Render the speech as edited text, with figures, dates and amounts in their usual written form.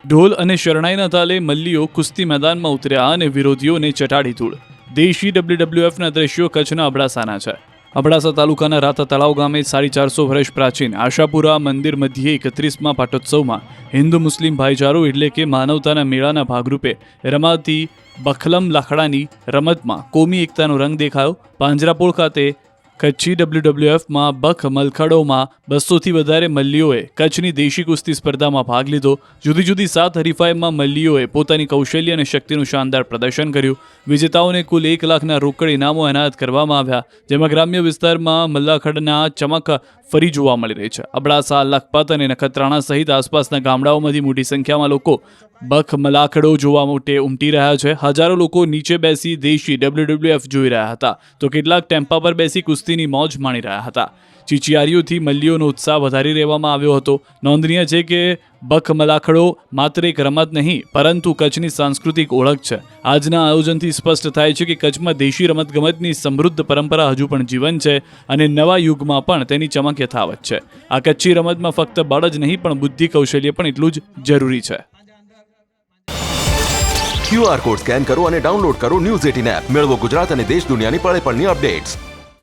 ઢોલ અને શરણાઈના તાલે મલ્લીઓ કુસ્તી મેદાનમાં ઉતર્યા અને વિરોધીઓને ચટાડી ધૂળ. દેશી WWFના દ્રશ્યો કચ્છના અબડાસાના છે. અબડાસા તાલુકાના રાતા તળાવ ગામે 450 વર્ષ પ્રાચીન આશાપુરા મંદિર મધ્યે 31મા પાટોત્સવમાં હિન્દુ મુસ્લિમ ભાઈચારો એટલે કે માનવતાના મેળાના ભાગરૂપે રમાતી બખલમ લાકડાની રમતમાં કોમી એકતાનો રંગ દેખાયો. પાંજરાપોળ ખાતે કચ્છી WWFમાં બખ મલખડોમાં 200થી વધારે મલ્લીઓએ કચ્છની દેશી કુસ્તી સ્પર્ધામાં ભાગ લીધો. જુદી જુદી 7 હરીફાઈમાં મલ્લીઓએ પોતાની કૌશલ્ય અને શક્તિનું શાનદાર પ્રદર્શન કર્યું. વિજેતાઓને કુલ 1 લાખના રોકડ ઇનામો એનાયત કરવામાં આવ્યા, જેમાં ગ્રામ્ય વિસ્તારમાં મલ્લાખડના ચમક ફરી જોવા મળી રહી છે. અબડાસા, લખપત અને નખત્રાણા સહિત આસપાસના ગામડાઓમાંથી મોટી સંખ્યામાં લોકો બખ મલાખડો જોવા માટે ઉમટી રહ્યા છે. હજારો લોકો નીચે બેસી દેશી WWF જોઈ રહ્યા હતા, તો કેટલાક ટેમ્પા પર બેસી કુસ્તીની મોજ માણી રહ્યા હતા. ચીચિયારીઓથી મલ્લીઓનો ઉત્સાહ વધારી દેવામાં આવ્યો હતો. નોંધનીય છે કે બખ મલાખડો માત્ર એક રમત નહીં, પરંતુ કચ્છની સાંસ્કૃતિક ઓળખ છે. આજના આયોજનથી સ્પષ્ટ થાય છે કે કચ્છમાં દેશી રમતગમતની સમૃદ્ધ પરંપરા હજુ પણ જીવન છે અને નવા યુગમાં પણ તેની ચમક યથાવત છે. આ કચ્છી રમતમાં ફક્ત બળ જ નહીં પણ બુદ્ધિ કૌશલ્ય પણ એટલું જ જરૂરી છે. QR કોડ સ્કેન કરો અને ડાઉનલોડ કરો ન્યૂઝ 18 એપ. મેળવો ગુજરાત અને દેશ દુનિયાની પળે પળની અપડેટ્સ.